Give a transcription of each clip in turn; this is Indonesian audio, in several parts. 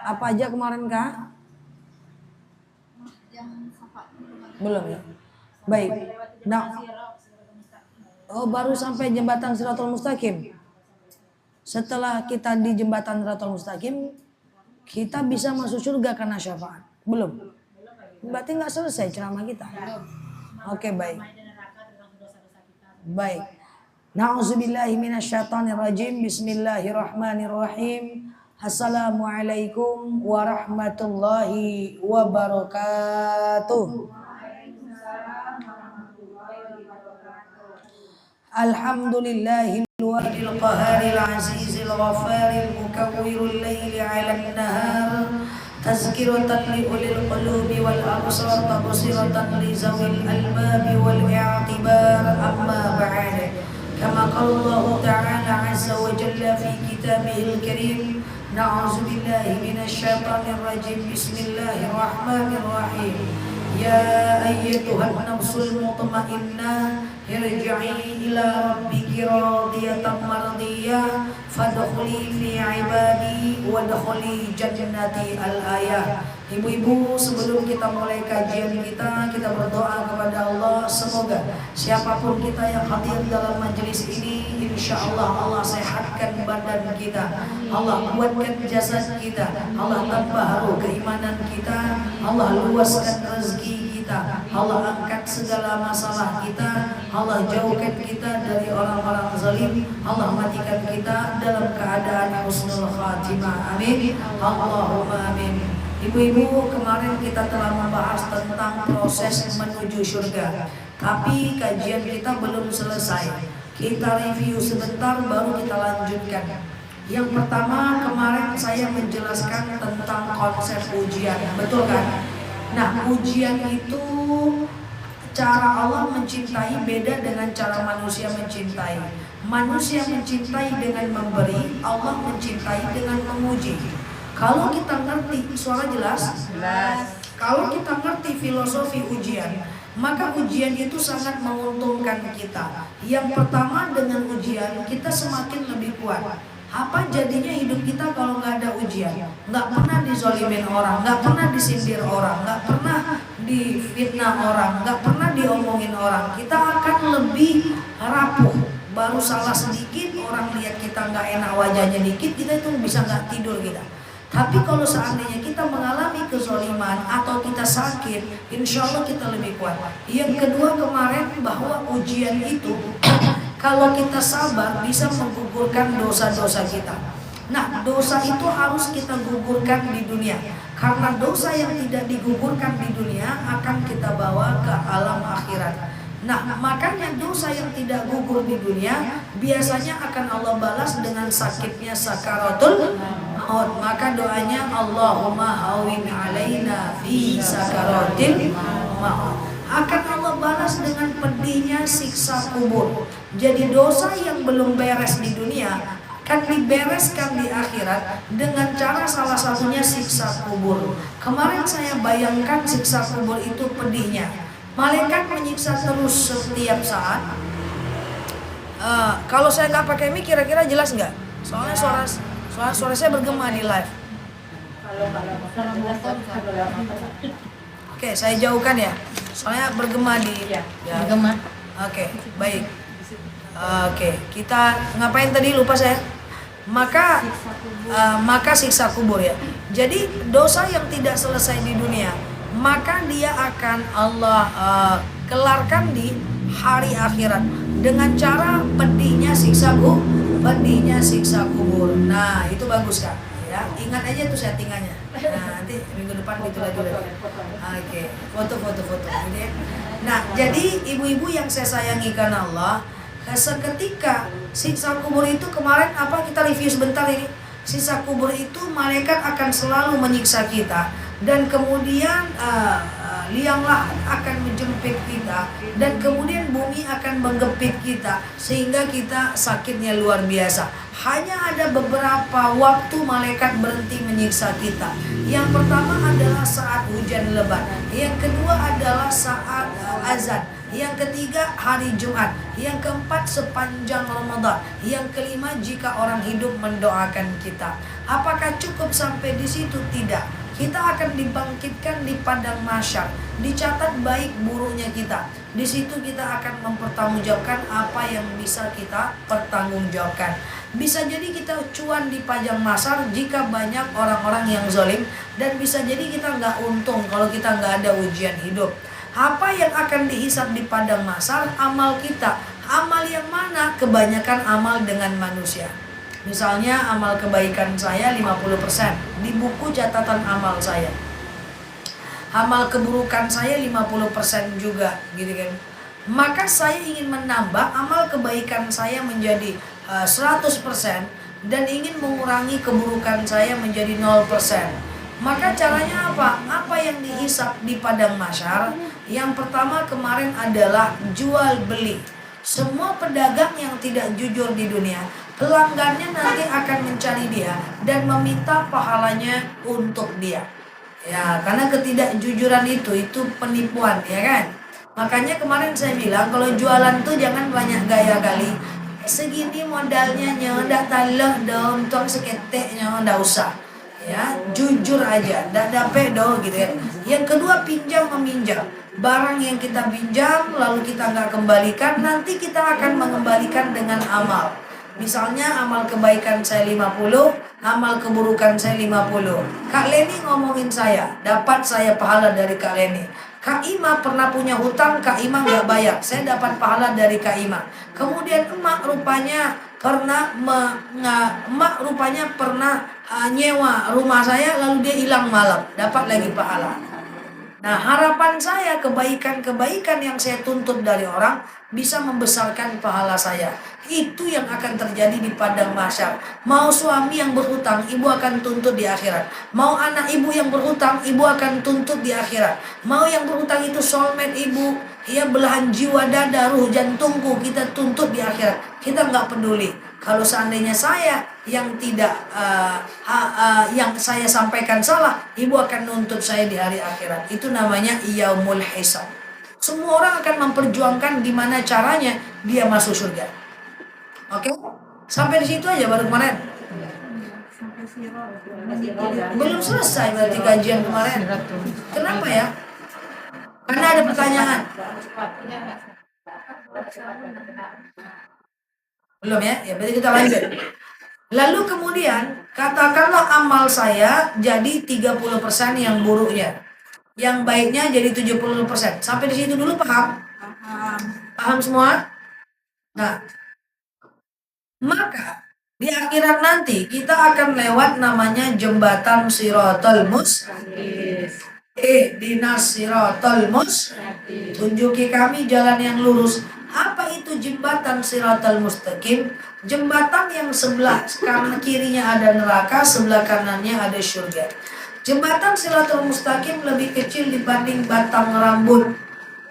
Apa aja kemarin Kak? Belum ya? Baik. Nah, oh baru sampai jembatan Shirathul Mustaqim. Setelah kita di jembatan Shirathul Mustaqim, kita bisa masuk surga karena syafaat. Belum. Berarti nggak selesai ceramah kita. Oke, baik. Baik. Na'udzubillahi minasyaitonirrajim. Bismillahirrahmanirrahim. Assalamualaikum warahmatullahi wabarakatuh. Alhamdulillahil wahidil qaharil azizil ghafaril mukawwirul laili 'alan nahar tazkiratan li ulil qulubi wal absar tabsiratan li zawil albabi wal i'tibar amma ba'd. Kama qala Allah ta'ala 'azza wa jalla fi kitabihil karim. Na'udzu billahi minasyaitonir rajim. Bismillahirrahmanirrahim. Ya ayyatuhan nafsul mutmainnah irji'i ila rabbiki radiyatan mardiyah fadkhuli fi ibadi wadkhuli jannati al-ayah. Ibu-ibu, sebelum kita mulai kajian kita berdoa kepada Allah, semoga siapapun kita yang hadir dalam majelis ini, insyaallah Allah sehatkan badan kita, Allah kuatkan jasad kita, Allah tambah haru keimanan kita, Allah luaskan rezeki kita, Allah angkat segala masalah kita, Allah jauhkan kita dari orang-orang zalim, Allah matikan kita dalam keadaan husnul khatimah. Amin. Allahumma amin. Ibu-ibu, kemarin kita telah membahas tentang proses menuju surga, tapi kajian kita belum selesai. Kita review sebentar baru kita lanjutkan. Yang pertama, kemarin saya menjelaskan tentang konsep ujian, betul kan? Nah, ujian itu cara Allah mencintai beda dengan cara manusia mencintai. Manusia mencintai dengan memberi, Allah mencintai dengan menguji. Kalau kita ngerti, suara jelas? Jelas. Kalau kita ngerti filosofi ujian, maka ujian itu sangat menguntungkan kita. Yang pertama, dengan ujian kita semakin lebih kuat. Apa jadinya hidup kita kalau nggak ada ujian? Nggak pernah dizolimin orang, nggak pernah disindir orang, nggak pernah difitnah orang, nggak pernah diomongin orang. Kita akan lebih rapuh. Baru salah sedikit, orang lihat kita nggak enak wajahnya dikit, kita itu bisa nggak tidur kita. Tapi kalau seandainya kita mengalami kezaliman atau kita sakit, insya Allah kita lebih kuat. Yang kedua, kemarin bahwa ujian itu kalau kita sabar bisa menggugurkan dosa-dosa kita. Nah, dosa itu harus kita gugurkan di dunia. Karena dosa yang tidak digugurkan di dunia akan kita bawa ke alam akhirat. Nah, makanya dosa yang tidak gugur di dunia biasanya akan Allah balas dengan sakitnya sakaratul maut. Maka doanya Allahumma hawin alaina fi sakaratil maut. Akan Allah balas dengan pedihnya siksa kubur. Jadi dosa yang belum beres di dunia akan dibereskan di akhirat dengan cara salah satunya siksa kubur. Kemarin saya bayangkan siksa kubur itu pedihnya. Malaikat menyiksa terus setiap saat. Kalau saya nggak pakai mic, kira-kira jelas nggak? Soalnya suara saya bergema di live. Oke, saya jauhkan ya. Soalnya bergema di. Ya. Bergema. Oke, baik. Oke, kita ngapain tadi lupa saya. Maka siksa kubur ya. Jadi dosa yang tidak selesai di dunia, maka dia akan Allah kelarkan di hari akhirat dengan cara pedihnya siksa kubur. Nah, itu bagus kan? Ya, ingat aja tuh settingannya. Nah, nanti minggu depan gitu lagi. Oke, foto gitu ya. Nah, jadi ibu-ibu yang saya sayangi karena Allah, seketika siksa kubur itu kemarin apa kita review sebentar ini. Siksa kubur itu malaikat akan selalu menyiksa kita. Dan kemudian liang lahat akan menjepit kita, dan kemudian bumi akan menggepit kita sehingga kita sakitnya luar biasa. Hanya ada beberapa waktu malaikat berhenti menyiksa kita. Yang pertama adalah saat hujan lebat. Yang kedua adalah saat azan. Yang ketiga hari Jumat. Yang keempat sepanjang Ramadan. Yang kelima jika orang hidup mendoakan kita. Apakah cukup sampai di situ? Tidak. Kita akan dibangkitkan di padang mahsyar, dicatat baik buruknya kita. Di situ kita akan mempertanggungjawabkan apa yang bisa kita pertanggungjawabkan. Bisa jadi kita cuan di padang mahsyar jika banyak orang-orang yang zalim, dan bisa jadi kita nggak untung kalau kita nggak ada ujian hidup. Apa yang akan dihisap di padang mahsyar? Amal kita. Amal yang mana? Kebanyakan amal dengan manusia. Misalnya amal kebaikan saya 50% di buku catatan amal saya. Amal keburukan saya 50% juga, gitu kan. Maka saya ingin menambah amal kebaikan saya menjadi 100% dan ingin mengurangi keburukan saya menjadi 0%. Maka caranya apa? Apa yang dihisap di padang mahsyar? Yang pertama kemarin adalah jual beli. Semua pedagang yang tidak jujur di dunia, pelanggannya nanti akan mencari dia dan meminta pahalanya untuk dia. Ya, karena ketidakjujuran itu penipuan, ya kan? Makanya kemarin saya bilang kalau jualan tuh jangan banyak gaya kali. Segini modalnya ndak taleh dong, tong seketeknya ndak usah. Ya, jujur aja, ndak dapet do gitu kan. Yang kedua pinjam meminjam. Barang yang kita pinjam lalu kita nggak kembalikan, nanti kita akan mengembalikan dengan amal. Misalnya amal kebaikan saya 50, amal keburukan saya 50. Kak Leni ngomongin saya, dapat saya pahala dari Kak Leni. Kak Ima pernah punya hutang, Kak Ima nggak bayar, saya dapat pahala dari Kak Ima. Kemudian emak rupanya pernah nyewa rumah saya lalu dia hilang malam, dapat lagi pahala. Nah, harapan saya kebaikan-kebaikan yang saya tuntut dari orang bisa membesarkan pahala saya. Itu yang akan terjadi di padang mahsyar. Mau suami yang berhutang, ibu akan tuntut di akhirat. Mau anak ibu yang berhutang, ibu akan tuntut di akhirat. Mau yang berhutang itu soulmate ibu, ya belahan jiwa, dada, ruh, jantungku, kita tuntut di akhirat. Kita nggak peduli. Kalau seandainya saya yang tidak yang saya sampaikan salah, ibu akan nuntut saya di hari akhirat. Itu namanya yaumul hisab. Semua orang akan memperjuangkan gimana caranya dia masuk surga. Oke? Sampai di situ aja baru kemarin. Belum selesai berarti kajian kemarin. Kenapa ya? Karena ada pertanyaan. Belum ya? Ya berarti kita lanjut. Lalu kemudian katakanlah amal saya jadi 30% yang buruknya. Yang baiknya jadi 70%. Sampai di situ dulu paham? Paham. Paham semua? Nah, maka di akhirat nanti kita akan lewat namanya jembatan Shiratal Mustaqim. Ihdinas Shiratal Mustaqim. Tunjuki kami jalan yang lurus. Apa itu jembatan Shiratal Mustaqim? Jembatan yang sebelah kanan kirinya ada neraka, sebelah kanannya ada surga. Jembatan Shiratal Mustaqim lebih kecil dibanding batang rambut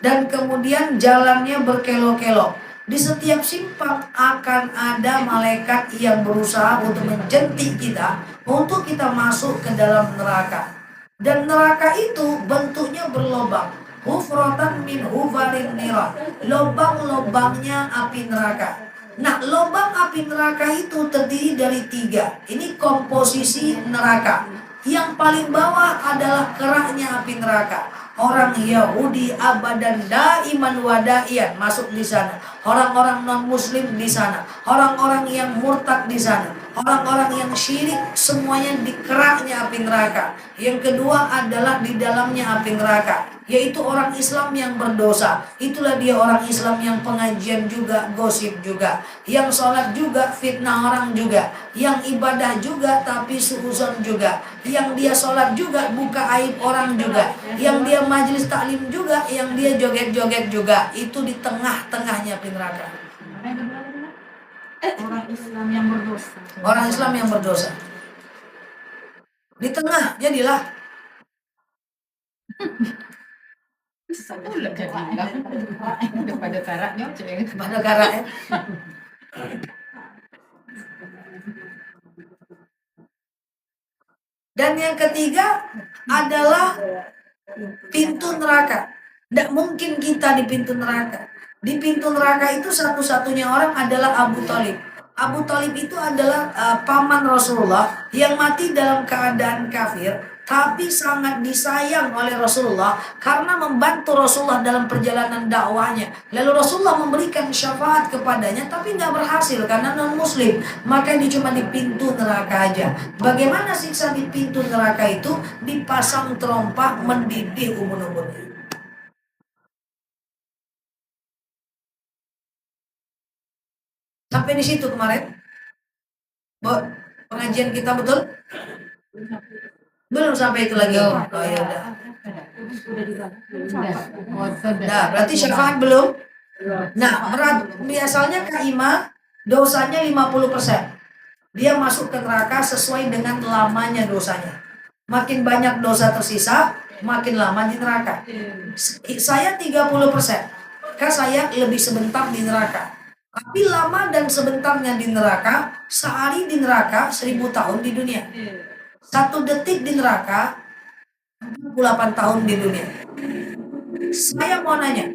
dan kemudian jalannya berkelok-kelok. Di setiap simpang akan ada malaikat yang berusaha untuk menjentik kita untuk kita masuk ke dalam neraka. Dan neraka itu bentuknya berlobang. Hufratan min hufarin nira. Lobang-lobangnya api neraka. Nah, lobang api neraka itu terdiri dari 3. Ini komposisi neraka. Yang paling bawah adalah keraknya api neraka. Orang Yahudi abadan daiman wadaian masuk di sana. Orang-orang non-muslim di sana. Orang-orang yang murtad di sana. Orang-orang yang syirik semuanya di keraknya api neraka. Yang kedua adalah di dalamnya api neraka, yaitu orang Islam yang berdosa. Itulah dia orang Islam yang pengajian juga, gosip juga, yang sholat juga, fitnah orang juga, yang ibadah juga tapi suuzon juga, yang dia sholat juga buka aib orang juga, yang dia majelis taklim juga, yang dia joget-joget juga. Itu di tengah-tengahnya api neraka. Orang Islam yang berdosa. Orang Islam yang berdosa. Di tengah jadilah. Udah jadi pada karaknya, Pada karaknya. Dan yang ketiga adalah pintu neraka. Tidak mungkin kita di pintu neraka. Di pintu neraka itu satu-satunya orang adalah Abu Talib. Abu Talib itu adalah paman Rasulullah yang mati dalam keadaan kafir, tapi sangat disayang oleh Rasulullah karena membantu Rasulullah dalam perjalanan dakwahnya. Lalu Rasulullah memberikan syafaat kepadanya, tapi nggak berhasil karena non Muslim. Maka dia cuma di pintu neraka aja. Bagaimana siksa di pintu neraka itu? Dipasang terompa mendidih ubun-ubunnya. Sampai di situ kemarin, pengajian kita betul? Belum sampai itu lagi. Oh ya udah. Nah, berarti syafaat belum? Nah, biasanya Kak Ima dosanya 50%. Dia masuk ke neraka sesuai dengan lamanya dosanya. Makin banyak dosa tersisa, makin lama di neraka. Saya 30%. Kak saya lebih sebentar di neraka. Tapi lama dan sebentarnya di neraka, sehari di neraka, 1000 tahun di dunia. 1 detik di neraka, 48 tahun di dunia. Saya mau nanya,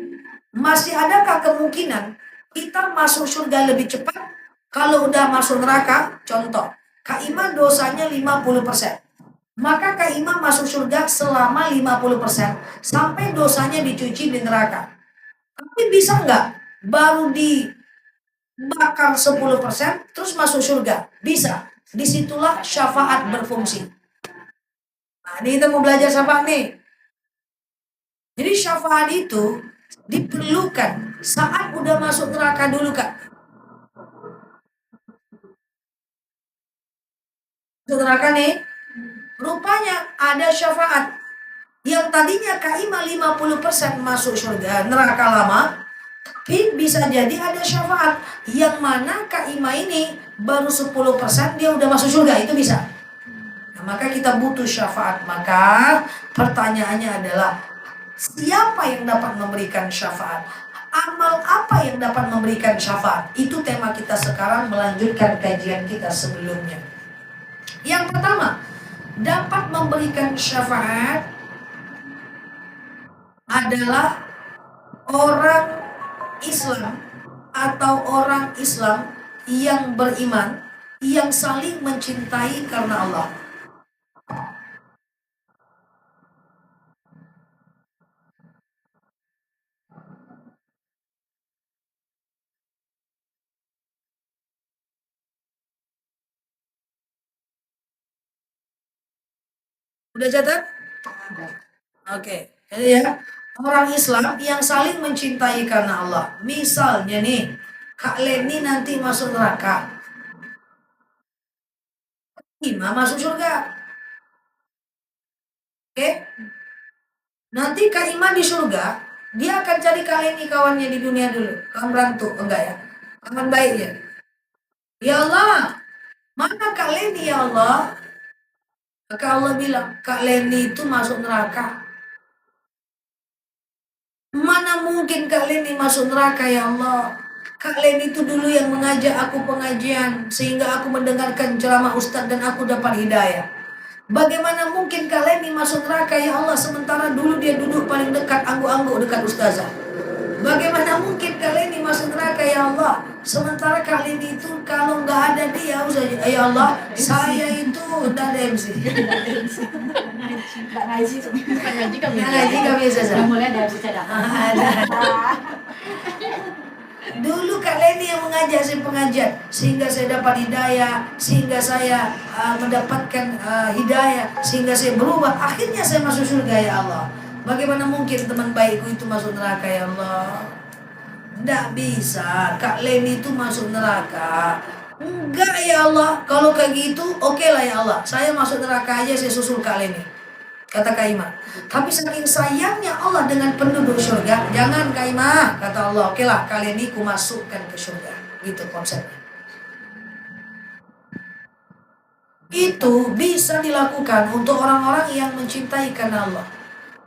masih adakah kemungkinan kita masuk surga lebih cepat kalau udah masuk neraka? Contoh, Kak Ima dosanya 50%. Maka Kak Ima masuk surga selama 50% sampai dosanya dicuci di neraka. Tapi bisa nggak baru dibakar 10% terus masuk surga? Bisa. Disitulah syafaat berfungsi. Nah, ini kita mau belajar syafaat nih. Jadi syafaat itu diperlukan saat udah masuk neraka dulu, Kak. Masuk neraka nih, rupanya ada syafaat. Yang tadinya Kak Ima 50% masuk surga, neraka lama, tapi bisa jadi ada syafaat. Yang mana Kak Ima ini baru 10% dia udah masuk surga, itu bisa. Nah, maka kita butuh syafaat. Maka pertanyaannya adalah, siapa yang dapat memberikan syafaat? Amal apa yang dapat memberikan syafaat? Itu tema kita sekarang, melanjutkan kajian kita sebelumnya. Yang pertama, dapat memberikan syafaat adalah orang Islam atau orang Islam yang beriman, yang saling mencintai karena Allah. Udah catat? Oke. Jadi ya, orang Islam yang saling mencintai karena Allah. Misalnya nih, Kak Leni nanti masuk neraka, Ima masuk surga. Oke? Nanti Kak Ima di surga, dia akan cari Kak Leni kawannya di dunia dulu. Kawan berantuk, enggak ya? Kawan baik ya? Ya Allah, mana Kak Leni ya Allah? Maka Allah bilang, Kak Leni itu masuk neraka. Mana mungkin Kak Leni masuk neraka ya Allah? Kak Leni itu dulu yang mengajak aku pengajian sehingga aku mendengarkan ceramah Ustadz dan aku dapat hidayah. Bagaimana mungkin Kak Leni masuk neraka ya Allah sementara dulu dia duduk paling dekat angguk-angguk dekat ustazah? Bagaimana mungkin Kak Leni masuk neraka ya Allah sementara Kak Leni itu kalau nggak ada dia ya Allah saya itu udah ada MC. Ngaji kami. Ngaji kami saja. Mulai dari sejarah. Dulu Kak Leni yang mengajak saya pengajian sehingga saya dapat hidayah, sehingga saya mendapatkan hidayah, sehingga saya berubah. Akhirnya saya masuk surga ya Allah. Bagaimana mungkin teman baikku itu masuk neraka ya Allah? Tidak bisa. Kak Leni itu masuk neraka. Enggak ya Allah. Kalau kayak gitu, oke lah ya Allah. Saya masuk neraka aja, saya susul Kak Leni. Kata Kak Ima. Tapi saking sayangnya Allah dengan penduduk surga, jangan Kak Ima, kata Allah, oke lah kalian ini ku masukkan ke surga. Gitu konsepnya. Itu bisa dilakukan untuk orang-orang yang mencintai karena Allah.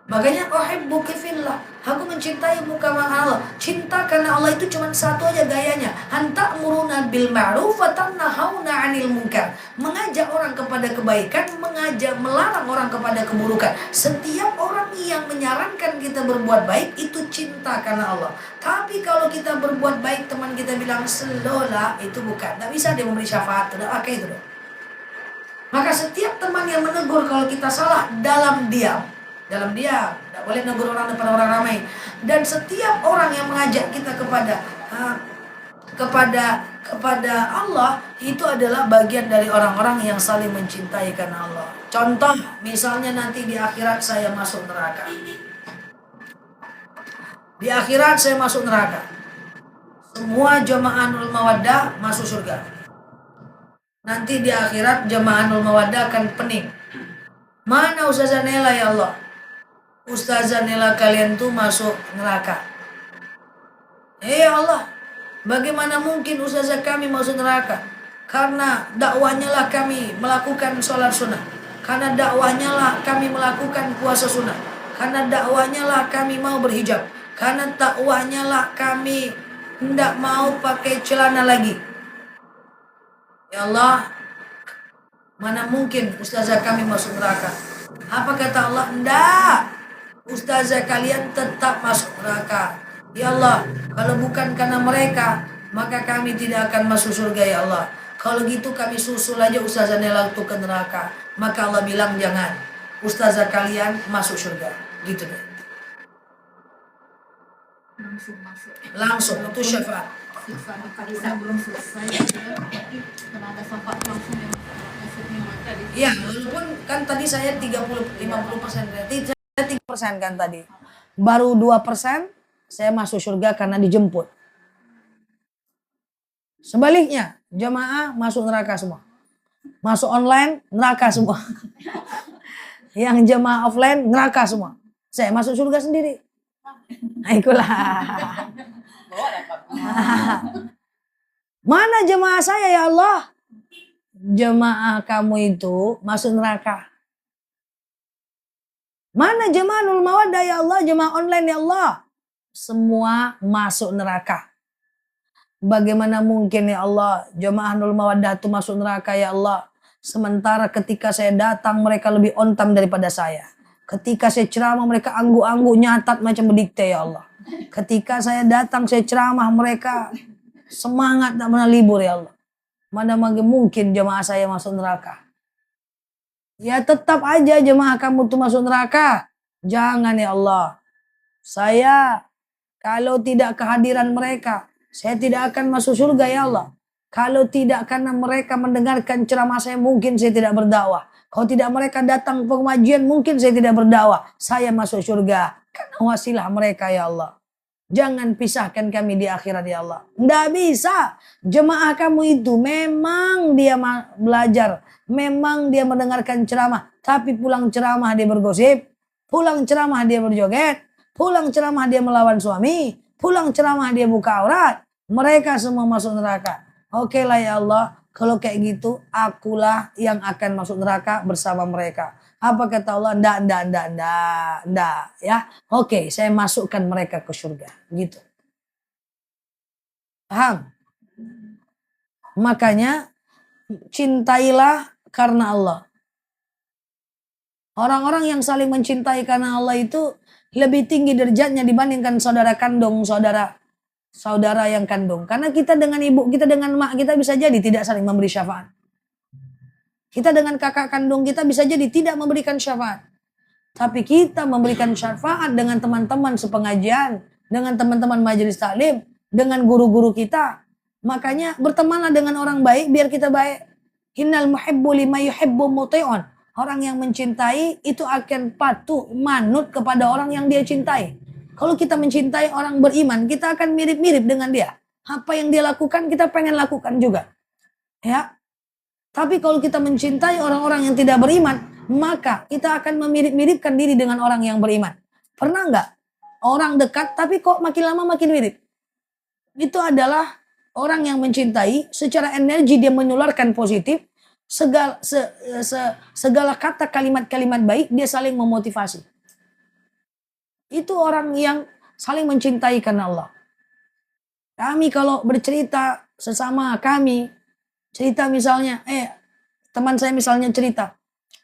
Makanya uhibbuka fillah, aku mencintaimu karena Allah. Cinta karena Allah itu cuma satu aja gayanya. Anta'muruna bil ma'ruf wa tanhauna 'anil munkar. Mengajak orang kepada kebaikan, mengajak, melarang orang kepada keburukan. Setiap orang yang menyarankan kita berbuat baik itu cinta karena Allah. Tapi kalau kita berbuat baik, teman kita bilang selola, itu bukan. Tidak bisa dia memberi syafaat, tidak pakai itu. Maka setiap teman yang menegur kalau kita salah dalam diam, tidak boleh menegur orang depan orang ramai. Dan setiap orang yang mengajak kita kepada Allah, itu adalah bagian dari orang-orang yang saling mencintai karena Allah. Contoh, misalnya nanti di akhirat saya masuk neraka. Di akhirat saya masuk neraka. Semua jamaah Nurul Mawaddah masuk surga. Nanti di akhirat jamaah Nurul Mawaddah akan pening. Mana Ustazah Nela ya Allah? Ustazah Nela kalian tuh masuk neraka. Ya Allah, bagaimana mungkin ustazah kami masuk neraka? Karena dakwahnya lah kami melakukan sholat sunnah. Karena dakwahnya lah kami melakukan puasa sunnah. Karena dakwahnya lah kami mau berhijab. Karena dakwahnya lah kami tidak mau pakai celana lagi. Ya Allah, mana mungkin ustazah kami masuk neraka? Apa kata Allah? Tidak. Ustazah kalian tetap masuk neraka. Ya Allah, kalau bukan karena mereka, maka kami tidak akan masuk surga ya Allah. Kalau gitu kami susul aja ustazah Nela itu ke neraka. Maka Allah bilang jangan. Ustazah kalian masuk surga. Gitu deh. Langsung itu syafaat. Siksa kita belum selesai, karena ada syafaat langsung yang maksudnya tadi. Ya, walaupun kan tadi saya 50%, berarti saya 3% kan tadi. Baru 2% saya masuk surga karena dijemput. Sebaliknya, jamaah masuk neraka semua. Masuk online, neraka semua. Yang jamaah offline, neraka semua. Saya masuk surga sendiri. Nah, itulah. Mana jemaah saya ya Allah? Jemaah kamu itu masuk neraka. Mana jemaah Nurul Mawaddah ya Allah? Jemaah online ya Allah? Semua masuk neraka. Bagaimana mungkin ya Allah jemaah Nurul Mawaddah itu masuk neraka ya Allah? Sementara ketika saya datang mereka lebih on time daripada saya. Ketika saya ceramah mereka anggu-anggu nyatat macam berdikte ya Allah. Ketika saya datang saya ceramah mereka semangat tak pernah libur ya Allah. Mana mungkin jemaah saya masuk neraka. Ya tetap aja jemaah kamu tuh masuk neraka. Jangan ya Allah. Saya kalau tidak kehadiran mereka, saya tidak akan masuk surga ya Allah. Kalau tidak karena mereka mendengarkan ceramah saya, mungkin saya tidak berdakwah. Kalau tidak mereka datang ke pengajian, mungkin saya tidak berdakwah. Saya masuk surga karena wasilah mereka ya Allah. Jangan pisahkan kami di akhirat ya Allah. Tidak bisa. Jemaah kamu itu memang dia belajar. Memang dia mendengarkan ceramah. Tapi pulang ceramah dia bergosip. Pulang ceramah dia berjoget. Pulang ceramah dia melawan suami. Pulang ceramah dia buka aurat. Mereka semua masuk neraka. Oke lah ya Allah. Kalau kayak gitu, akulah yang akan masuk neraka bersama mereka. Apa kata Allah? Ndak. Ya, oke, saya masukkan mereka ke surga. Gitu. Paham? Makanya, cintailah karena Allah. Orang-orang yang saling mencintai karena Allah itu lebih tinggi derajatnya dibandingkan saudara kandung, saudara yang kandung. Karena kita dengan ibu kita, dengan mak kita bisa jadi tidak saling memberi syafaat. Kita dengan kakak kandung kita bisa jadi tidak memberikan syafaat. Tapi kita memberikan syafaat dengan teman-teman sepengajian, dengan teman-teman majelis taklim, dengan guru-guru kita. Makanya bertemanlah dengan orang baik biar kita baik. Innal muhibbu lima yuhibbu muti'un. Orang yang mencintai itu akan patuh, manut kepada orang yang dia cintai. Kalau kita mencintai orang beriman, kita akan mirip-mirip dengan dia. Apa yang dia lakukan, kita pengen lakukan juga. Ya. Tapi kalau kita mencintai orang-orang yang tidak beriman, maka kita akan memirip-miripkan diri dengan orang yang beriman. Pernah nggak? Orang dekat, tapi kok makin lama makin mirip. Itu adalah orang yang mencintai, secara energi dia menularkan positif, segala kata kalimat-kalimat baik, dia saling memotivasi. Itu orang yang saling mencintai karena Allah. Kami kalau bercerita sesama kami, cerita misalnya, teman saya misalnya cerita,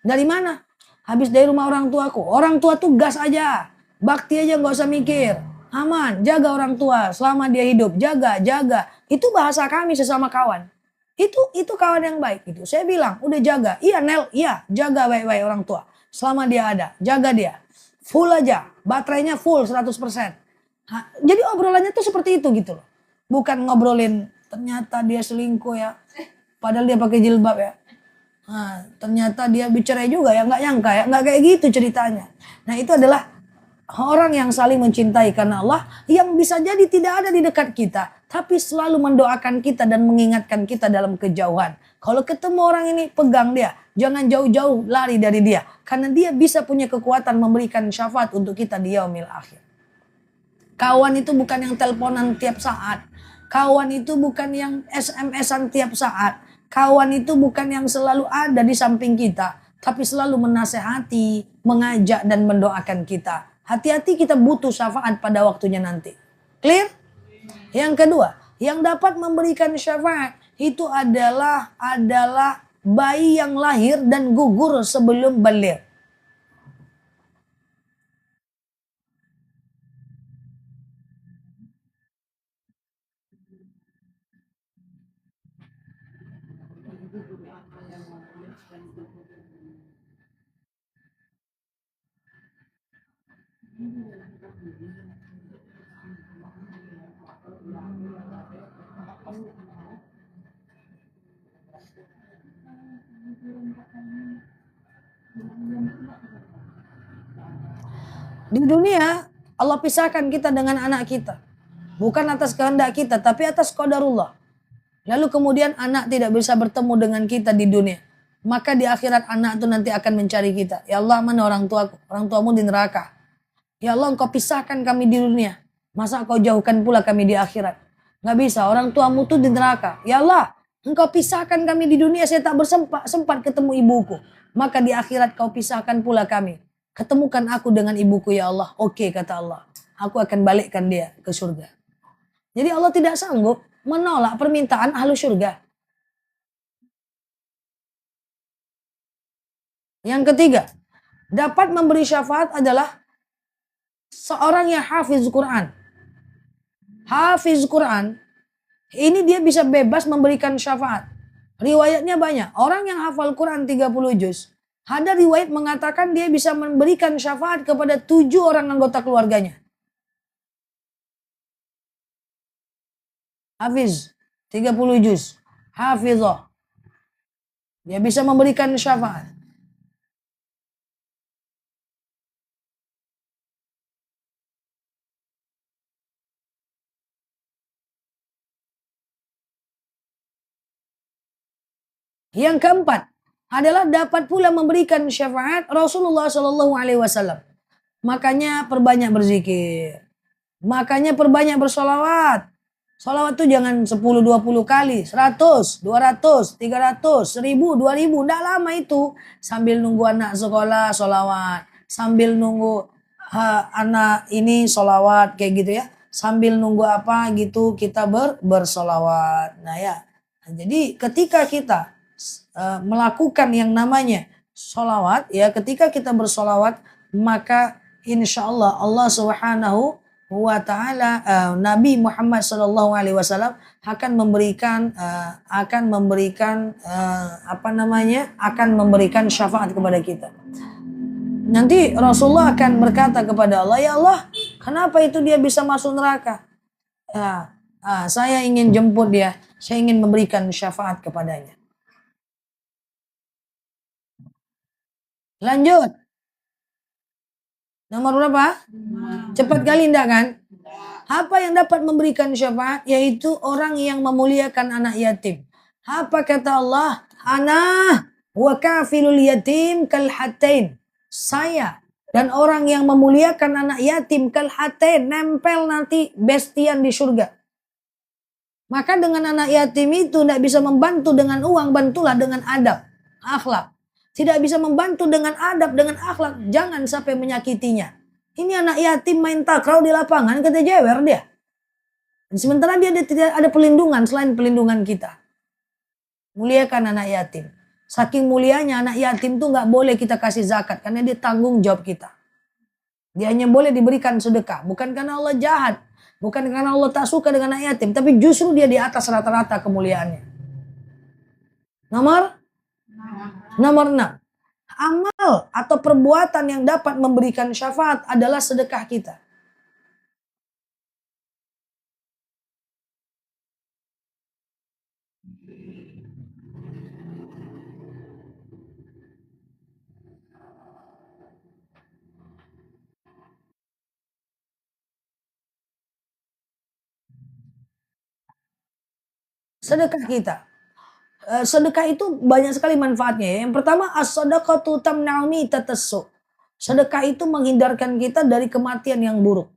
Dari mana? Habis dari rumah orang tuaku. Orang tua tuh gas aja. Bakti aja nggak usah mikir. Aman, jaga orang tua selama dia hidup. Jaga, jaga. Itu bahasa kami sesama kawan. Itu kawan yang baik itu. Saya bilang, udah jaga. Iya Nel, iya, jaga baik-baik orang tua. Selama dia ada, jaga dia. Full aja, baterainya full 100%. Jadi obrolannya tuh seperti itu gitu loh. Bukan ngobrolin ternyata dia selingkuh ya. Padahal dia pakai jilbab ya. Nah, ternyata dia bicara juga ya, nggak nyangka ya, nggak kayak gitu ceritanya. Nah itu adalah orang yang saling mencintai karena Allah, yang bisa jadi tidak ada di dekat kita, tapi selalu mendoakan kita dan mengingatkan kita dalam kejauhan. Kalau ketemu orang ini, pegang dia, jangan jauh-jauh lari dari dia, karena dia bisa punya kekuatan memberikan syafaat untuk kita di yaumil akhir. Kawan itu bukan yang teleponan tiap saat, kawan itu bukan yang SMS-an tiap saat. Kawan itu bukan yang selalu ada di samping kita, tapi selalu menasehati, mengajak dan mendoakan kita. Hati-hati kita butuh syafaat pada waktunya nanti. Clear? Yang kedua, yang dapat memberikan syafaat itu adalah bayi yang lahir dan gugur sebelum baligh. Di dunia Allah pisahkan kita dengan anak kita. Bukan atas kehendak kita, tapi atas qadarullah. Lalu kemudian anak tidak bisa bertemu dengan kita di dunia. Maka di akhirat anak itu nanti akan mencari kita. Ya Allah, mana orang tuaku? Orang tuamu di neraka. Ya Allah, engkau pisahkan kami di dunia. Masa kau jauhkan pula kami di akhirat? Nggak bisa, orang tuamu tuh di neraka. Ya Allah, engkau pisahkan kami di dunia, saya tak sempat ketemu ibuku. Maka di akhirat kau pisahkan pula kami. Ketemukan aku dengan ibuku ya Allah. Oke, kata Allah. Aku akan balikkan dia ke surga. Jadi Allah tidak sanggup menolak permintaan ahlu surga. Yang ketiga, dapat memberi syafaat adalah seorang yang hafiz Quran. Hafiz Quran, ini dia bisa bebas memberikan syafaat. Riwayatnya banyak. Orang yang hafal Quran 30 juz, ada riwayat mengatakan dia bisa memberikan syafaat kepada 7 orang anggota keluarganya. Hafiz 30 juz, hafizah. Dia bisa memberikan syafaat. Yang keempat adalah dapat pula memberikan syafaat Rasulullah SAW. Makanya perbanyak berzikir. Makanya perbanyak bersolawat. Solawat tuh jangan 10-20 kali, 100, 200, 300, 1000, 2000. Nggak lama itu. Sambil nunggu anak sekolah, solawat. Sambil nunggu anak ini solawat, kayak gitu ya. Sambil nunggu apa gitu, kita bersolawat. Nah ya, jadi ketika kita melakukan yang namanya solawat, ya ketika kita bersolawat, maka insya Allah Allah Subhanahu wa Ta'ala, Nabi Muhammad SAW akan memberikan syafaat kepada kita. Nanti Rasulullah akan berkata kepada Allah, ya Allah, kenapa itu dia bisa masuk neraka? Saya ingin jemput dia, saya ingin memberikan syafaat kepadanya. Lanjut. Nomor berapa? Cepat kali enggak kan? Apa yang dapat memberikan syafaat? Yaitu orang yang memuliakan anak yatim. Apa kata Allah? Ana wa kafilul yatim kal hatain. Saya dan orang yang memuliakan anak yatim kal hatain, nempel nanti bestian di surga. Maka dengan anak yatim itu tidak bisa membantu dengan uang, bantulah dengan adab, akhlak. Tidak bisa membantu dengan adab, dengan akhlak, jangan sampai menyakitinya. Ini anak yatim main takraw di lapangan, kita jewer dia. Sementara dia tidak ada pelindungan selain pelindungan kita. Muliakan anak yatim. Saking mulianya anak yatim tuh nggak boleh kita kasih zakat karena dia tanggung jawab kita. Dia hanya boleh diberikan sedekah, bukan karena Allah jahat, bukan karena Allah tak suka dengan anak yatim, tapi justru dia di atas rata-rata kemuliaannya. Nomor 6. Amal atau perbuatan yang dapat memberikan syafaat adalah sedekah kita. Sedekah kita. Sedekah itu banyak sekali manfaatnya ya. Yang pertama, as-sadaqatu tamna'u mitattassu. Sedekah itu menghindarkan kita dari kematian yang buruk.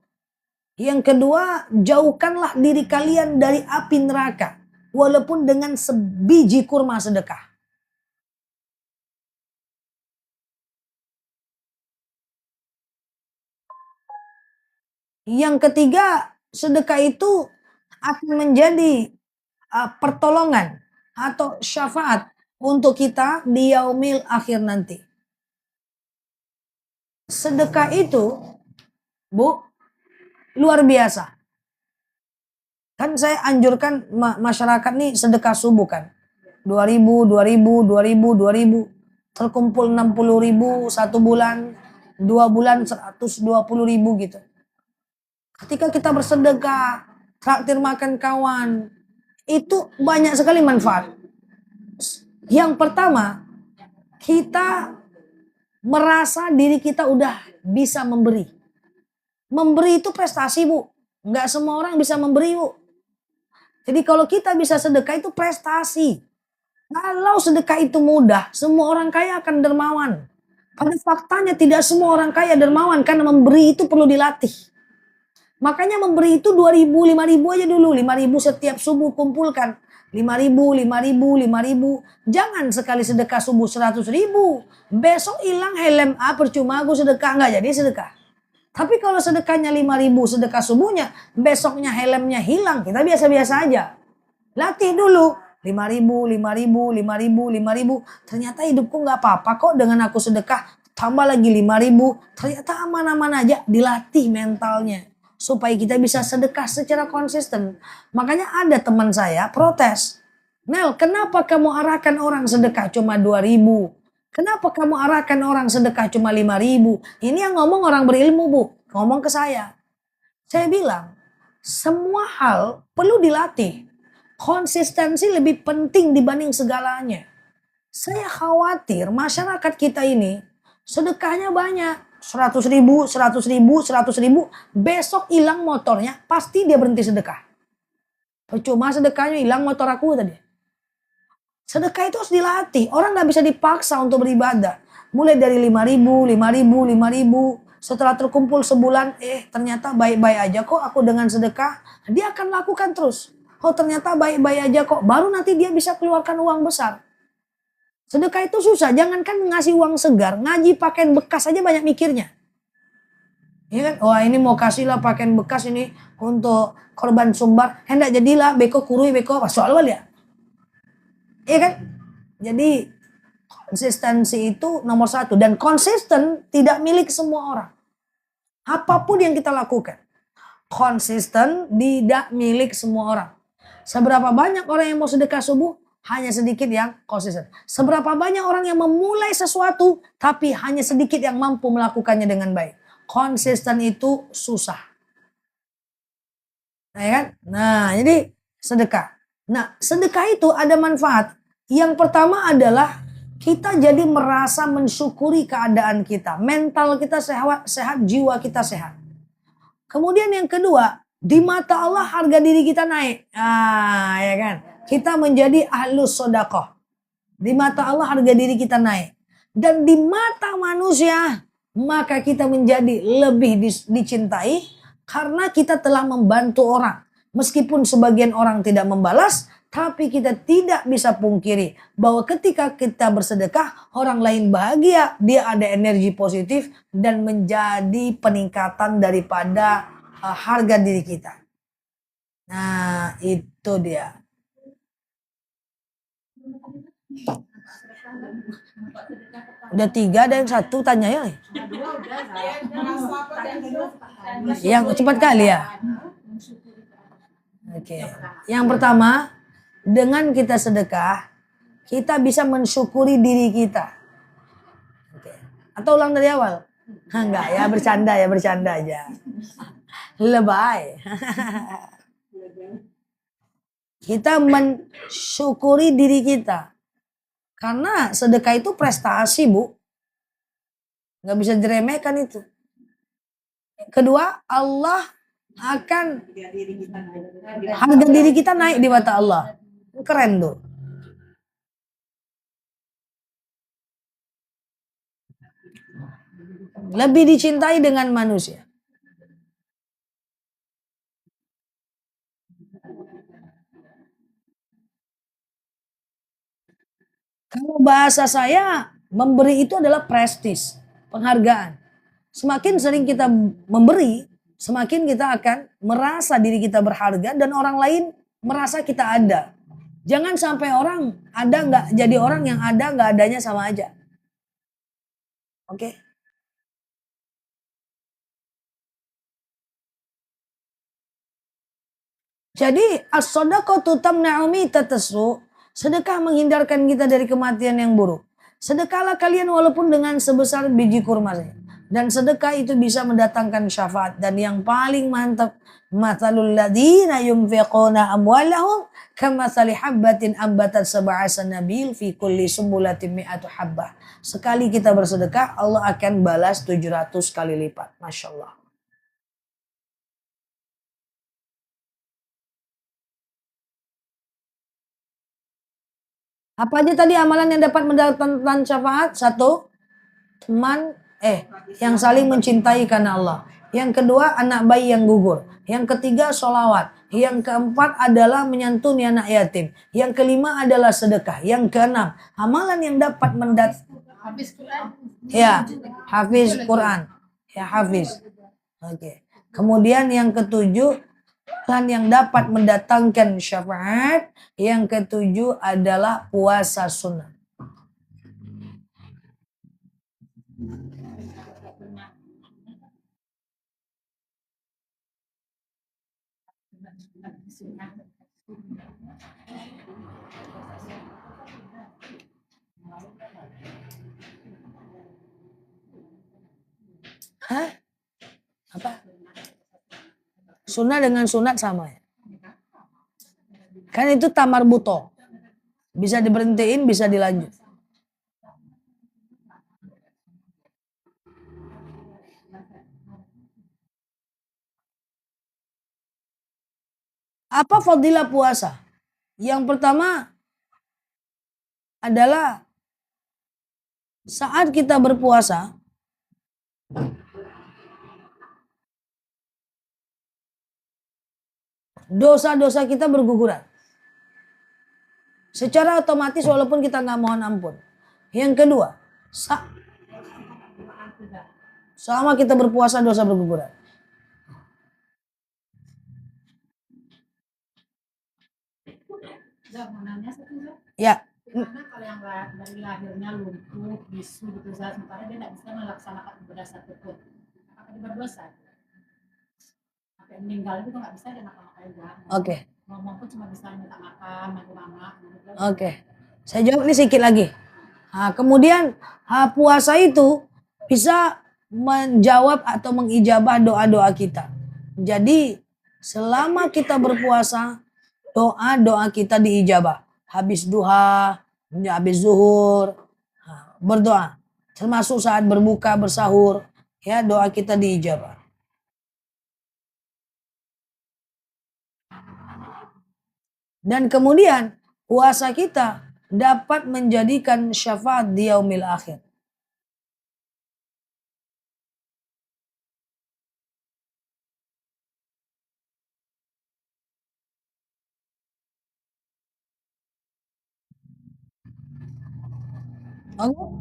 Yang kedua, jauhkanlah diri kalian dari api neraka. Walaupun dengan sebiji kurma sedekah. Yang ketiga, sedekah itu akan menjadi pertolongan atau syafaat untuk kita di yaumil akhir nanti. Sedekah itu, Bu, luar biasa. Kan saya anjurkan masyarakat nih sedekah subuh kan. 2.000, 2.000, 2.000, 2.000. Terkumpul 60.000 1 bulan, 2 bulan 120.000 gitu. Ketika kita bersedekah, traktir makan kawan, itu banyak sekali manfaat. Yang pertama, kita merasa diri kita udah bisa memberi. Memberi itu prestasi, Bu. Nggak semua orang bisa memberi, Bu. Jadi kalau kita bisa sedekah itu prestasi. Kalau sedekah itu mudah, semua orang kaya akan dermawan. Pada faktanya tidak semua orang kaya dermawan karena memberi itu perlu dilatih. Makanya memberi itu 2.000, 5.000 aja dulu. 5.000 setiap subuh kumpulkan. 5.000, 5.000, 5.000. Jangan sekali sedekah subuh 100.000. Besok hilang helm percuma aku sedekah. Nggak jadi sedekah. Tapi kalau sedekahnya 5.000 sedekah subuhnya, besoknya helmnya hilang. Kita biasa-biasa aja. Latih dulu. 5.000, 5.000, 5.000, 5.000. Ternyata hidupku nggak apa-apa kok dengan aku sedekah. Tambah lagi 5.000. Ternyata aman-aman aja. Dilatih mentalnya. Supaya kita bisa sedekah secara konsisten. Makanya ada teman saya protes. Nel, kenapa kamu arahkan orang sedekah cuma 2.000? Kenapa kamu arahkan orang sedekah cuma 5.000? Ini yang ngomong orang berilmu, Bu. Ngomong ke saya. Saya bilang, semua hal perlu dilatih. Konsistensi lebih penting dibanding segalanya. Saya khawatir masyarakat kita ini sedekahnya banyak. 100.000, 100.000, 100.000. Besok hilang motornya, pasti dia berhenti sedekah. Percuma sedekahnya, hilang motor aku tadi. Sedekah itu harus dilatih. Orang gak bisa dipaksa untuk beribadah. Mulai dari 5.000, 5.000, 5.000. Setelah terkumpul sebulan, ternyata baik-baik aja kok aku dengan sedekah. Dia akan lakukan terus. Oh ternyata baik-baik aja kok. Baru nanti dia bisa keluarkan uang besar. Sedekah itu susah, jangankan ngasih uang segar, ngaji pakaian bekas aja banyak mikirnya. Iya kan? Wah ini mau kasih lah pakaian bekas ini untuk korban sumbar. Hendak jadilah beko kurui beko soal ya. Iya kan? Jadi konsistensi itu nomor 1. Dan konsisten tidak milik semua orang. Apapun yang kita lakukan. Konsisten tidak milik semua orang. Seberapa banyak orang yang mau sedekah subuh? Hanya sedikit yang konsisten. Seberapa banyak orang yang memulai sesuatu, tapi hanya sedikit yang mampu melakukannya dengan baik. Konsisten itu susah. Nah, ya kan? Nah, jadi sedekah. Nah, sedekah itu ada manfaat. Yang pertama adalah kita jadi merasa mensyukuri keadaan kita. Mental kita sehat, jiwa kita sehat. Kemudian yang kedua, di mata Allah harga diri kita naik. Ya kan? Kita menjadi ahlus sodakoh. Di mata Allah harga diri kita naik. Dan di mata manusia, maka kita menjadi lebih dicintai karena kita telah membantu orang. Meskipun sebagian orang tidak membalas, tapi kita tidak bisa pungkiri bahwa ketika kita bersedekah, orang lain bahagia, dia ada energi positif dan menjadi peningkatan daripada harga diri kita. Nah, itu dia. Udah 3, ada yang 1 tanya ya. Yang cepat kali ya. Oke. Yang pertama, dengan kita sedekah, kita bisa mensyukuri diri kita. Oke. Atau ulang dari awal? Enggak ya, bercanda aja. Lebay. Kita mensyukuri diri kita. Karena sedekah itu prestasi, Bu. Nggak bisa diremehkan itu. Kedua, Allah akan harga diri kita naik di mata Allah. Keren tuh. Lebih dicintai dengan manusia. Kalau bahasa saya, memberi itu adalah prestis, penghargaan. Semakin sering kita memberi, semakin kita akan merasa diri kita berharga dan orang lain merasa kita ada. Jangan sampai orang ada nggak jadi orang yang ada nggak adanya sama aja. Oke? Jadi as-shadaqatu tamna'u mitatasu. Sedekah menghindarkan kita dari kematian yang buruk. Sedekahlah kalian walaupun dengan sebesar biji kurma saja. Dan sedekah itu bisa mendatangkan syafaat. Dan yang paling mantap, mathalul ladina yunfiquna amwalahum kamathali habbatin ambatat sab'a sanabil fi kulli sumbulatin mi'atu habbah. Sekali kita bersedekah, Allah akan balas 700 kali lipat. Masya Allah. Apa aja tadi amalan yang dapat mendatangkan syafaat? 1, teman yang saling mencintai karena Allah. Yang kedua, anak bayi yang gugur. Yang ketiga, sholawat. Yang keempat adalah menyantuni anak yatim. Yang kelima adalah sedekah. Yang keenam, amalan yang dapat Habis Quran. ya, hafiz Quran. Ya, hafiz. Oke. Kemudian yang ketujuh, yang dapat mendatangkan syafaat. Yang ketujuh adalah puasa sunnah. Hah? Apa? Sunnah dengan sunat sama ya? Kan itu tamar buto. Bisa diberhentiin, bisa dilanjut. Apa fadilah puasa? Yang pertama adalah saat kita berpuasa, dosa-dosa kita berguguran. Secara otomatis walaupun kita nggak mohon ampun. Yang kedua, selama kita berpuasa dosa berguguran. Ya. Karena kalau yang dari lahirnya lumpuh, bisu gitu, sementara dia tidak bisa melaksanakan ibadah satu pun. Apakah dia berdosa? Sampai meninggal itu nggak bisa dia makan-makan juga. Oke. Ngomong pun cuma bisa minta makan, mama. Oke. Saya jawab ini sedikit lagi. Nah, kemudian puasa itu bisa menjawab atau mengijabah doa-doa kita. Jadi selama kita berpuasa, doa-doa kita diijabah. Habis duha, habis zuhur, berdoa. Termasuk saat berbuka, bersahur, ya doa kita diijabah. Dan kemudian puasa kita dapat menjadikan syafaat di yaumil akhir. Oh,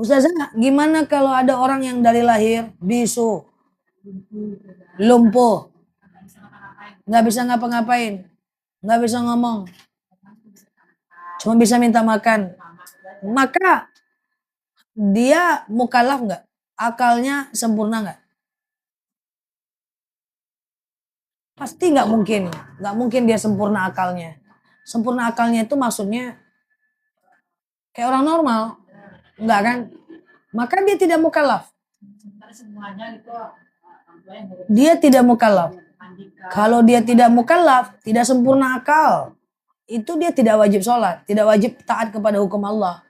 Ustazah, gimana kalau ada orang yang dari lahir bisu, lumpuh gitu kan. lumpuh, Nggak bisa ngapa-ngapain. nggak bisa ngapa-ngapain, nggak bisa ngomong, Cuma bisa cuma bisa makan, minta makan. mama aja. Maka dia mukallaf nggak? Akalnya sempurna nggak? Pasti nggak mungkin dia sempurna akalnya. Sempurna akalnya itu maksudnya kayak orang normal, nggak kan? Maka dia tidak mukallaf. Sementara semuanya itu orang tua yang ngurus. Dia tidak mukallaf. Andika, Kalau dia tidak mukallaf, tidak sempurna akal, itu dia tidak wajib sholat, tidak wajib taat kepada hukum Allah.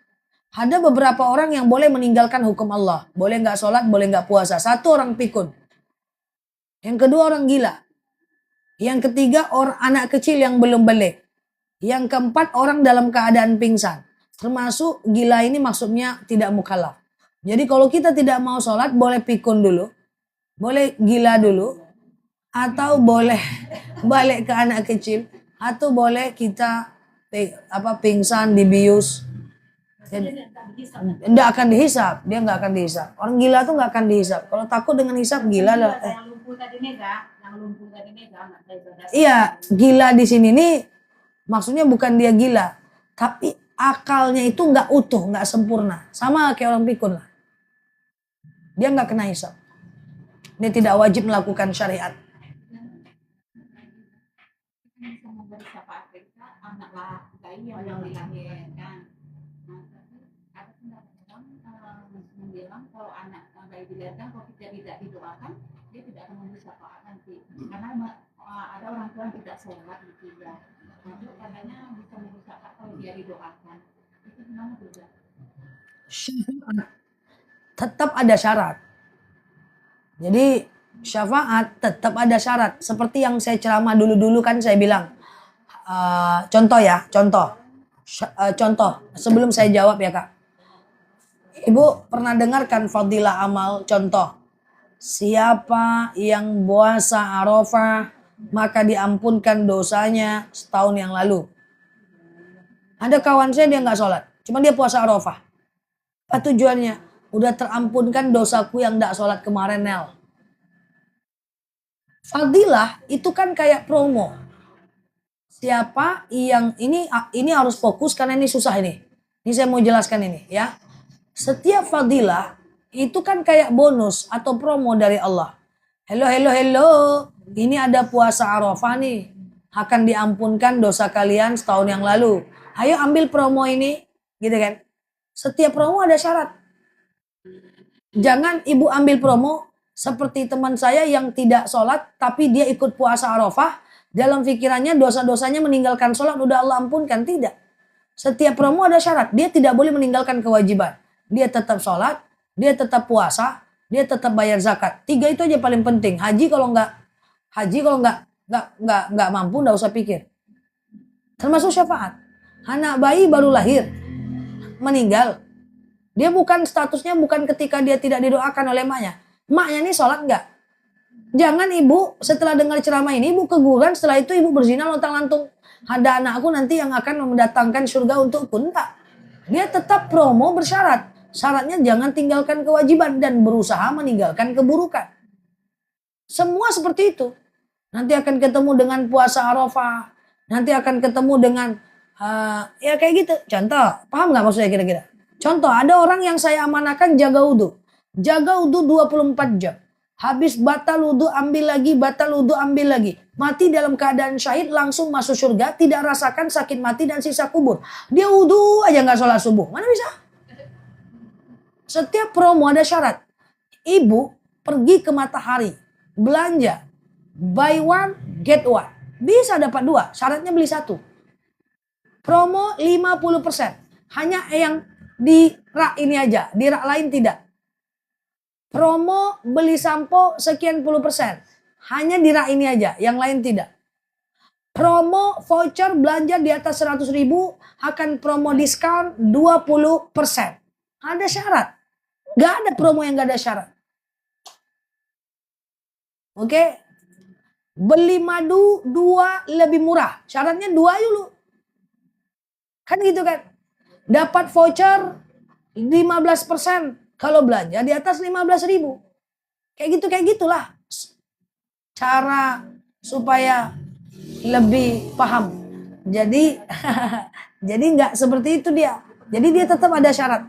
Ada beberapa orang yang boleh meninggalkan hukum Allah, boleh nggak sholat, boleh nggak puasa. Satu orang pikun, yang kedua orang gila, yang ketiga orang anak kecil yang belum balik, yang keempat orang dalam keadaan pingsan. Termasuk gila ini maksudnya tidak mukallaf. Jadi kalau kita tidak mau sholat, boleh pikun dulu, boleh gila dulu, atau boleh balik ke anak kecil, atau boleh kita pingsan, dibius. Tidak akan dihisap, dia nggak akan dihisap. Orang gila tuh nggak akan dihisap. Kalau takut dengan hisap, gila lah. yang lumpuh tadi nih kak, nggak ada ibadah. Iya, gila di sini nih maksudnya bukan dia gila, tapi akalnya itu nggak utuh, nggak sempurna, sama kayak orang pikun lah. Dia nggak kena hisap. Dia tidak wajib melakukan syariat. Bisa memberi syafaat kita anak laki yang dilahirkan. Ada pendapat yang bilang kalau anak bayi dilahirkan kalau kita tidak didoakan dia tidak akan memberi syafaat nanti karena ada orang tua yang tidak sholat gitu ya. Jadi katanya bisa memberi syafaat kalau dia didoakan. Itu gimana juga? Tetap ada syarat. Jadi syafaat tetap ada syarat. Seperti yang saya ceramah dulu-dulu kan saya bilang. Contoh sebelum saya jawab ya kak. Ibu pernah dengarkan fadilah amal contoh. Siapa yang puasa Arafah maka diampunkan dosanya setahun yang lalu. Ada kawan saya dia nggak sholat, cuma dia puasa Arafah. Apa tujuannya? Udah terampunkan dosaku yang nggak sholat kemarin Nel. Fadilah itu kan kayak promo. Siapa yang ini harus fokus karena ini susah ini. Ini saya mau jelaskan ini ya. Setiap fadilah itu kan kayak bonus atau promo dari Allah. Hello. Ini ada puasa Arafah nih. Akan diampunkan dosa kalian setahun yang lalu. Ayo ambil promo ini. Gitu kan. Setiap promo ada syarat. Jangan ibu ambil promo seperti teman saya yang tidak sholat tapi dia ikut puasa Arafah. Dalam pikirannya dosa-dosanya meninggalkan sholat udah Allah ampunkan. Tidak. Setiap promo ada syarat. Dia tidak boleh meninggalkan kewajiban. Dia tetap sholat, dia tetap puasa, dia tetap bayar zakat. 3 itu aja paling penting. Haji kalau nggak mampu nggak usah pikir. Termasuk syafaat. Anak bayi baru lahir, meninggal. Dia bukan statusnya bukan ketika dia tidak didoakan oleh maknya. Maknya ini sholat nggak? Jangan ibu setelah dengar ceramah ini ibu keguguran setelah itu ibu berzina lontang-lantung. Ada anakku nanti yang akan mendatangkan surga untukku. Enggak. Dia tetap promo bersyarat. Syaratnya jangan tinggalkan kewajiban dan berusaha meninggalkan keburukan. Semua seperti itu. Nanti akan ketemu dengan puasa Arafah. Nanti akan ketemu dengan ya kayak gitu. Contoh, paham nggak maksudnya kira-kira? Contoh, ada orang yang saya amanahkan jaga wudhu. Jaga wudhu 24 jam. Habis batal wudhu ambil lagi, batal wudhu ambil lagi. Mati dalam keadaan syahid langsung masuk surga. Tidak rasakan sakit mati dan sisa kubur. Dia wudhu aja nggak sholat subuh. Mana bisa? Setiap promo ada syarat. Ibu pergi ke Matahari, belanja, buy one, get one. Bisa dapat 2, syaratnya beli 1. Promo 50%. Hanya yang di rak ini aja, di rak lain tidak. Promo beli sampo sekian puluh persen. Hanya di rak ini aja, yang lain tidak. Promo voucher belanja di atas 100.000 akan promo diskon 20%. Ada syarat. Gak ada promo yang gak ada syarat. Oke. Beli madu 2 lebih murah. Syaratnya 2 dulu. Kan gitu kan. Dapat voucher 15% kalau belanja di atas 15.000. Kayak gitulah cara supaya lebih paham. Jadi jadi nggak seperti itu dia. Jadi dia tetap ada syarat.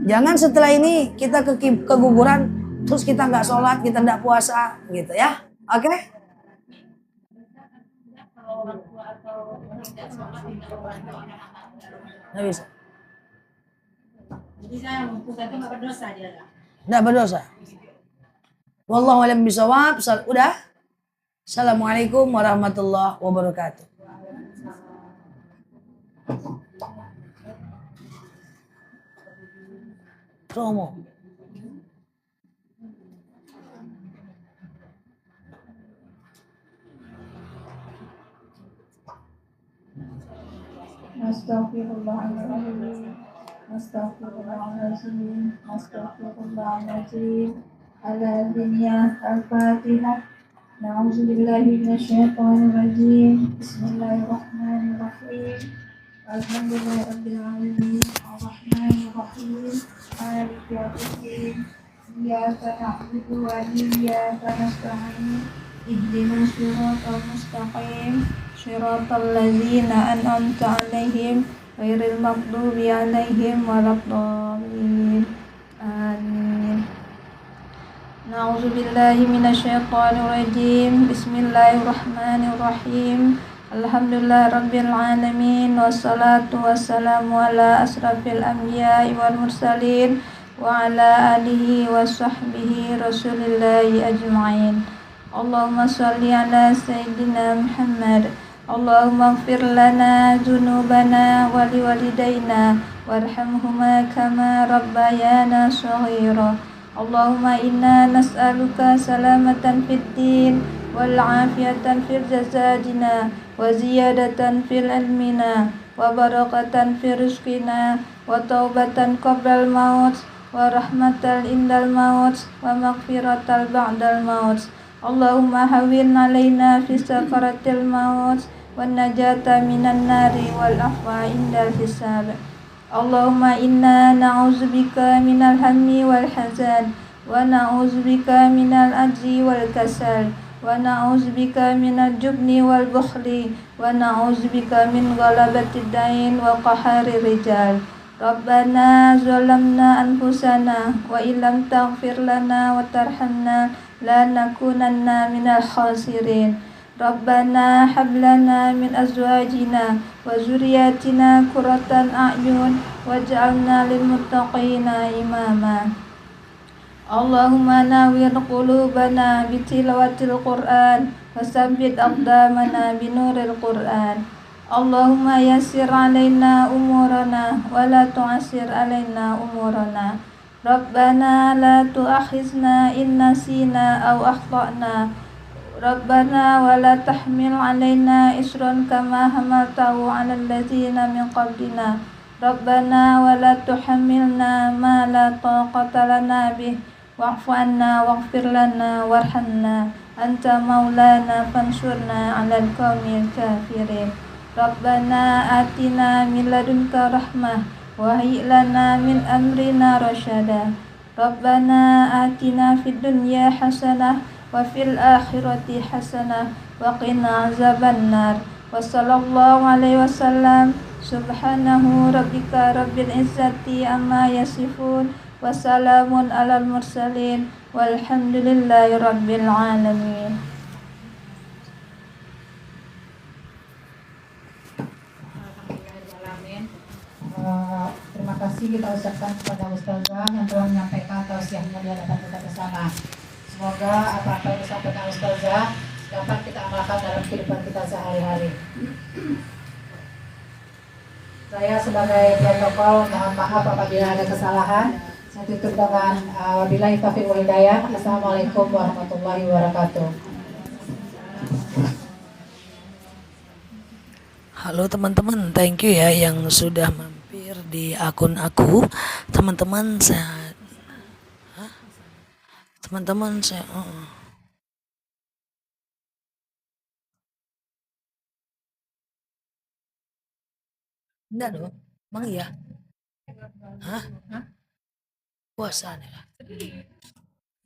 Jangan setelah ini kita keguguran terus kita nggak sholat, kita nggak puasa gitu ya. Oke? Kalau orang tua atau tidak sholat tidak berani anak-anak. Nggak bisa. Jadi saya bukan itu nggak berdosa dia. Nggak berdosa. Wallahu a'lam bishawab. Udah? Assalamualaikum warahmatullahi wabarakatuh. Promo. Astaghfirullahaladzim. Astaghfirullahaladzim. Astaghfirullahaladzim. Al-Adiyah Al-Fatihah. Na'udzubillahi minasyaitonirrajim. Bismillahirrahmanirrahim. Alhamdulillahirabbil alamin. Arrahmanirrahim. Maliki yaumiddin. Iyyaka na'budu wa iyyaka nasta'in. Ihdinas siratal mustaqim. Shiratal ladzina an'amta 'alaihim ghairil maghdubi 'alaihim waladdallin. Amin. Na'udzubillahi minasyaitonir rajim. Bismillahirrahmanirrahim. Alhamdulillahirabbil alamin wassalatu wassalamu ala asrafil anbiya'i wal mursalin wa ala alihi wa sahbihi rasulillahi ajma'in. Allahumma shalli ala sayyidina Muhammad. Allahumma ighfir lana dzunubana wa liwalidayna warhamhuma kama rabbayana shaghira. Allahumma inna nas'aluka salamatan fid din wal afiyatan fil jasadina wa ziyadatan fil ilmina wa barakatan fil rizqina wa taubatan qabla al maut wa rahmatan indal maut wa maghfiratan ba'dal maut. Allahumma hawwin alaina fi sakaratil maut wan najata minan nari wal afwa indal hisab. Allahumma inna na'udzubika minal hammi wal hazan wa na'udzubika minal ajzi wal kasal wa na'udzubika minal jubni wal bukhli wa na'udzubika min ghalabatid dain wa qahari rijal. Rabbana zalamna anfusana wa illam taghfir lana wa tarhamna lanakunanna minal khasirin. Rabbana hablana min azwajina wa zurriyatina qurratan a'yun waj'alna lil muttaqina imama. Allahumma nawwir qulubana bi tilawatil Qur'an wa tsabbit aqdamana bi nuril Qur'an. Allahumma yassir alaina umurana wa la tu'assir alaina umurana. Rabbana la tu'akhizna in nasina aw akhtana. Rabbana wa la tahmil alaina isran kama hamaltahu 'alal ladzina min qablina. Rabbana wa la tuhammilna ma la taqata lana bih wa'fu 'anna waghfir lana warhamna anta maulana fansurna 'alal qaumil kafirin. Rabbana atina min ladunka rahmah wa hayyi lana min amrina rasyada. Rabbana atina fid dunya hasanah wa fil akhirati hasanah wa qina azabannar. Wa sallallahu alaihi wasallam. Subhanahu rabbika rabbil izzati amma yasifun wa salamun alal mursalin walhamdulillahi rabbil alamin. Terima kasih kita ucapkan kepada Ustazah yang telah menyampaikan tausiahnya di hadapan kita bersama. Semoga apa-apa yang disampaikan Ustazah dapat kita amalkan dalam kehidupan kita sehari-hari. Saya sebagai protokol mohon maaf apabila ada kesalahan. Saya tutup dengan wabillahi taufiq wal hidayah. Assalamualaikum warahmatullahi wabarakatuh. Halo teman-teman, thank you ya yang sudah mampir di akun aku. Teman-teman saya enggak dong, emang iya? Hah? puasa nih.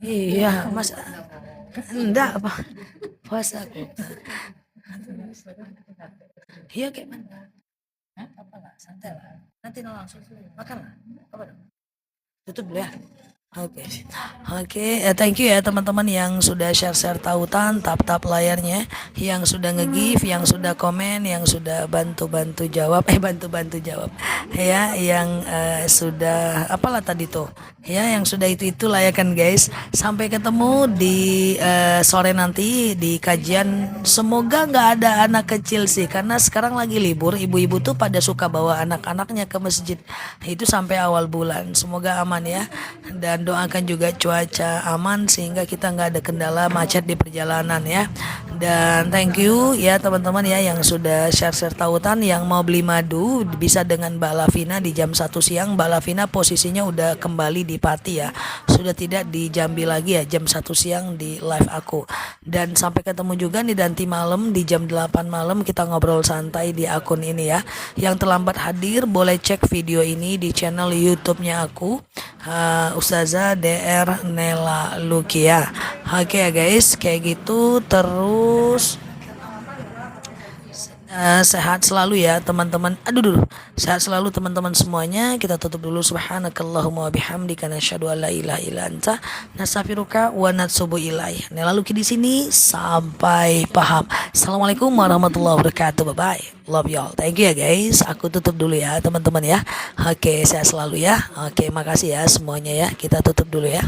Iya, Mas. Enggak apa. Puasa aku. Iya kayak mana? Apa enggak? Santai lah. Nanti langsung makan lah. Apa dong? Tutup dulu ya. Oke, thank you ya teman-teman yang sudah share-share tautan, tap-tap layarnya, yang sudah nge-give, yang sudah komen, yang sudah bantu-bantu jawab, bantu-bantu jawab, ya, yang sudah apalah tadi tuh, ya, yang sudah itulah ya kan guys. Sampai ketemu di sore nanti di kajian. Semoga nggak ada anak kecil sih, karena sekarang lagi libur, ibu-ibu tuh pada suka bawa anak-anaknya ke masjid. Itu sampai awal bulan. Semoga aman ya. Dan doakan juga cuaca aman sehingga kita nggak ada kendala macet di perjalanan ya. Dan thank you ya teman-teman ya yang sudah share-share tautan. Yang mau beli madu bisa dengan Mbak Lavina di jam 1 siang. Mbak Lavina posisinya udah kembali di Pati ya, sudah tidak di Jambi lagi ya, jam 1 siang di live aku. Dan sampai ketemu juga nih nanti malam di jam 8 malam kita ngobrol santai di akun ini ya. Yang terlambat hadir boleh cek video ini di channel YouTube-nya aku, Ustazah DR Nela Lukia. Oke ya guys, kayak gitu. Terus sehat selalu ya teman-teman. Sehat selalu teman-teman semuanya. Kita tutup dulu. Subhanakallahumma wa bihamdika nasyhadu an la ilaha illa anta nastaghfiruka wa natubu ilaik. Nela Luki di sini. Sampai paham. Assalamualaikum warahmatullahi wabarakatuh. Bye bye. Love y'all. Thank you ya guys. Aku tutup dulu ya teman-teman ya. Oke, sehat selalu ya. Oke, makasih ya semuanya ya. Kita tutup dulu ya.